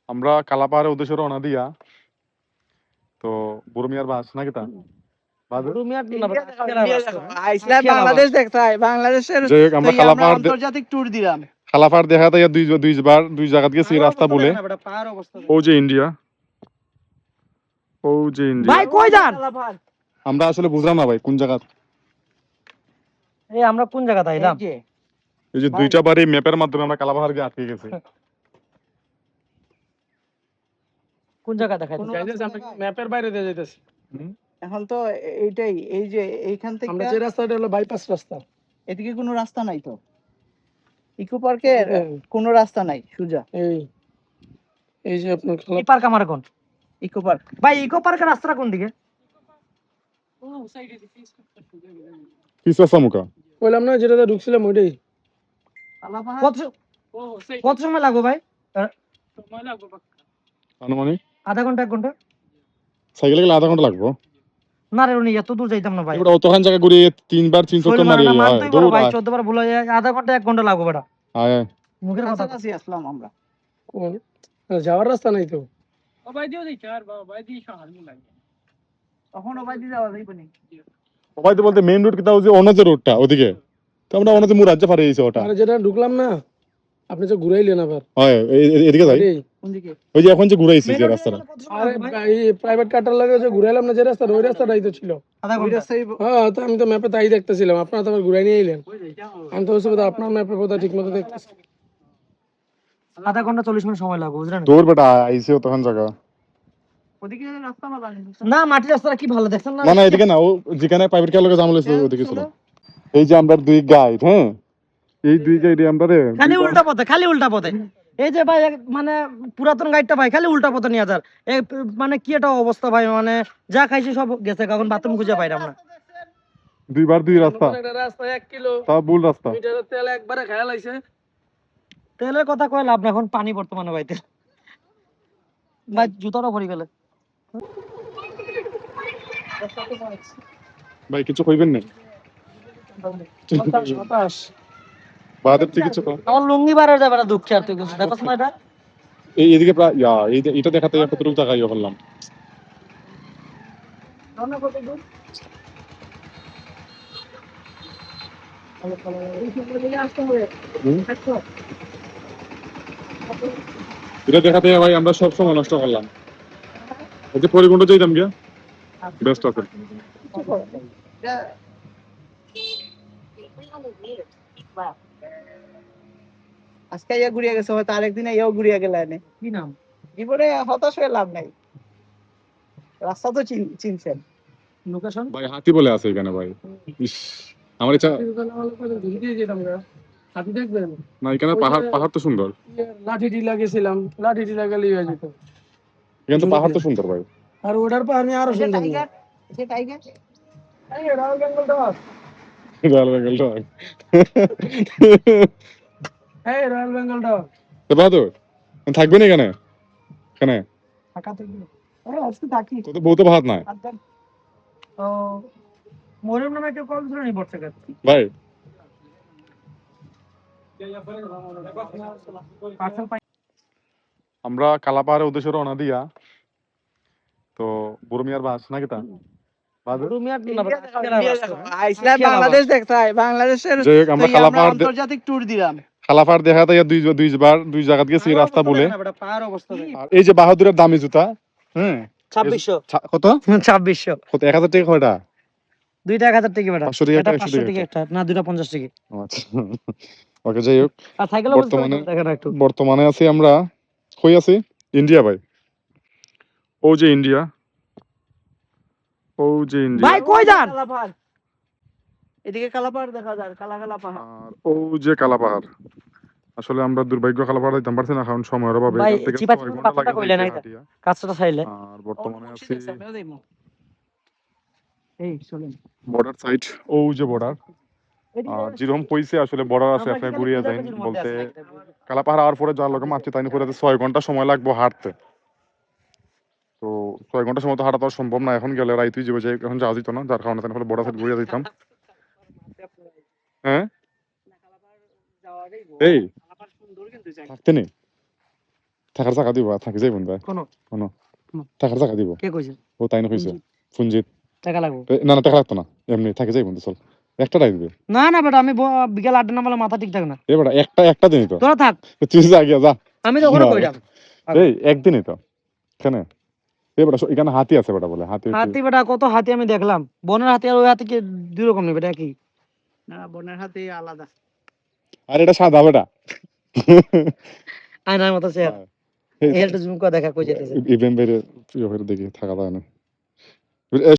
আমরা কালাপাহাড়ের উদ্দেশ্যে রওনা দিয়া তো বুড়মিয়ার বাস নাকি তা বাংলাদেশ দেখতে হয়, বাংলাদেশের আমরা আন্তর্জাতিক ট্যুর দিলাম। কালাপাহাড় দেখা তাই দুইবার দুই জায়গা গেছি রাস্তা বলে ও যে ইন্ডিয়া ভাই কই যান? আমরা আসলে বুঝলাম না ভাই কোন জায়গা। এই আমরা কোন জায়গাতে আইলাম? এই যে দুইটা বাড়ি ম্যাপের মাধ্যমে আমরা কালাপাহাড় গিয়ে আটকে গেছি। কোন জায়গা দেখাইতে? ম্যাপের বাইরে দিয়ে যাইতেছি এখন তো। এইটাই, এই যে এইখান থেকে আমরা যে রাস্তাটা হলো বাইপাস রাস্তা, এদিকে কোনো রাস্তা নাই তো। ইকো পার্কের কোনো রাস্তা নাই সোজা। এই যে আপনার এই পার্ক আমার কোন? Eco park. ভাই ইকো পার্কের রাস্তাটা কোন দিকে? ও সাইডে ফিস কিসা সামুকা বললাম না, যেটাতে ঢুকছিলাম ওইটাই। কত সময় লাগবে ভাই? সময় লাগবে আনুমানিক আধা ঘন্টা 1 ঘন্টা? সাইকেলে গেলে আধা ঘন্টা লাগবে না রে উনি এত দূর যাইতাম না ভাই। এবার অতখান জায়গা ঘুরিয়ে 3 বার 3 চক্কর মারি মানতেই পারো ভাই, 14 বার ভুল হয়ে যায়, আধা ঘন্টা 1 ঘন্টা লাগবে বেটা। আয় মুখের কথা কাছাকাছি আসলাম আমরা। যাওয়ার রাস্তা নাই তো। ওবাই দিও যাইতে আর বাবাই দি শহর নি লাগে। তখন ওবাই দি যাওয়া যাইব নি। সবাই তো বলতে মেইন রোড কিটা ওই যে অনজ রোডটা ওদিকে তো আমরা অনজ মুরাজ্জে পারে গেছি ওটা। আরে যেটা ঢুকলাম না, আপনি যে ঘুরাইলেন আবার। হয় এদিকে যাই কোন দিকে? ওই যে এখন যে ঘুরাইছি যে রাস্তাটা। আরে এই প্রাইভেট কারটার লাগে যে ঘুরাইলাম না যে রাস্তা, ওই রাস্তাটাই তো ছিল। আধা ঘন্টা? হ্যাঁ, তো আমি তো ম্যাপে তাই দেখতেছিলাম, আপনারা তো আবার ঘুরাই নিয়ে এলেন। আমি তো বুঝতে আপনার ম্যাপে বোধহয় ঠিক মতো দেখতেছি। আধা ঘন্টা 40 মিনিট সময় লাগবে বুঝলেন? দূর বেটা আইছে তখন জায়গা। ওদিকে রাস্তা ভালো না মাটির রাস্তাটা কি ভালো দেখছেন না? না এদিকে না, ও যেখানে প্রাইভেট কার লগে জামল হইছে ওদিকে ছিল। এই যে আমরা দুই গাইড, হ্যাঁ এই দুই গাইড আমরা রে খালি উল্টা পথে এই যে ভাই মানে পুরাতন গাইডটা ভাই খালি উল্টা পথে নিয়ে যার মানে কি একটা অবস্থা ভাই, মানে যা খাইছি সব গেছে, এখন বাথরুম খুঁজে পাইলাম না। দুইবার দুই রাস্তা, রাস্তা 1 কিলো তা ভুল রাস্তা। মিটারের তেল একবারে খায়া লাইছে। তেলের কথা কয় লাভ না, এখন পানি বর্তমানে ভাইতে ভাই জুতাটা ভরি গেলে। ভাই কিছু কইবেন না? বাদের থেকে কিছু কও। আমার লুঙ্গি বারে যাবে না দুঃখে, আর তুই কিছু দেখছ না এটা? এই এদিকে প্রায় এটা দেখাতে কতটুকু টাকা ইয়ে করলাম। এটা দেখাতে ভাই আমরা সব সময় নষ্ট করলাম। এই যে পরিগুণ্ড যাইতাম গিয়া বেস্ট আছে। আজকে ইয়া ঘুরিয়ে গেছে, হয়তো আরেকদিন ইয়াও ঘুরিয়ে গেল। কি নাম? জীবনে হতাশ হয়ে লাভ নাই, রাস্তা তো চিনছেন। লোকেশন ভাই হাতি বলে আছে এখানে ভাই। ইস আমার ইচ্ছা হাতি দেখবেন না, এখানে পাহাড় তো সুন্দর। লাঠিটি লাগিয়েছিলাম, লাঠিটি লাগালেই হয়ে যেত। এখানে তো পাহাড় তো সুন্দর ভাই। আর ওটার পাহাড় নিয়ে আরো সুন্দর। Royal Bengal dog. Royal Bengal dog. এই রয়্যাল বেঙ্গল ডগ। তো বাহাদুর থাকবেন এখানে? এখানে থাকা থাকবে। আজকে থাকি। তো বহুত ভাত নাই ও মরিয়ম নামে একটা কল ধরে নি পড়ছে ভাই। আমরা কালাপাহাড়ের উদ্দেশ্যে রওনা দিয়া তো বুড়মিয়ার বাস নাকি তা বাংলাদেশ দেখতে হয়, বাংলাদেশের আমরা কালাপাহাড় আন্তর্জাতিক ট্যুর দিলাম। কালাপাহাড় দেখা তাই দুইবার দুই জায়গা গেছি রাস্তা বলে। আর এই যে বাহাদুরের দামি জুতা, হ্যাঁ 2600 কত? 2600 কত 1000 টাকা কয়টা? দুইটা 1000 টাকা বেটা। 500 টাকা এটা 100 500 টাকা একটা না, দুইটা 50 টাকা। আচ্ছা ওকে যাই হোক। আর সাইকেল বর্তমানে আছি আমরা কই আছি? ইন্ডিয়া ভাই। ও যে ইন্ডিয়া ভাই কই যান? এদিকে কালাপাহাড় দেখা যায়, কালা পাহাড়। আর ও যে কালাপাহাড়। আসলে আমরা দুর্ভাগ্য কালাপাহাড় যাইতে পারছি না, কারণ সময়ের অভাবে। ভাই এখান থেকে চিপা 6 ঘন্টা কাছটা কইলেন লাগে আইতা হাঁটিয়া। কাছটা চাইলে। আর বর্তমানে আছি এই চলেন বর্ডার সাইড। ও যে বর্ডার। আর যেরকম কইছে আসলে বর্ডার আছে, আপনি ঘুরিয়ে যান বলতে কালাপাহাড় আর পরে যাওয়ার লোকে মারছে তাই করে 6 ঘন্টা সময় লাগবে হাঁটতে। তো 6 ঘন্টা সময় তো হাঁটা তো সম্ভব না, এখন গেলে রাইতুই যাবে, এখন যাওয়া যেত না, যার কারণে তাহলে বর্ডার সাইড ঘুরিয়ে দিতাম। হ্যাঁ এই থাকতে নেই থাকার জায়গা দিব থাকি যাইব না কোনো কোনো থাকার জায়গা দিব কে কইছে ও তাই না কইছে পুঞ্জিত টাকা লাগবে না না টাকা লাগতো না এমনি থাকি যাইব না চল একটা রাই দিবে না না বেটা আমি বিকাল 8টা না বলে মাথা ঠিক থাকে না এ বেটা একটা দিনই তো তোরা থাক তুই যা গিয়া যা আমি তো ওখানে কইরাম এই একদিনই তো কেন এ বেটা এখানে হাতি আছে বেটা বলে হাতি হাতি বেটা কত হাতি আমি দেখলাম বনের হাতি আর ওই হাতি কি দুই রকম নেই বেটা কি না বনের হাতে আলাদা। আর এটা সাদা বেটা আয়নার মতো চেয়ার এই এই একটা জুম করে দেখা কই যেতেছে ইভেন্ট বাইরে দেখি থাকা যায় না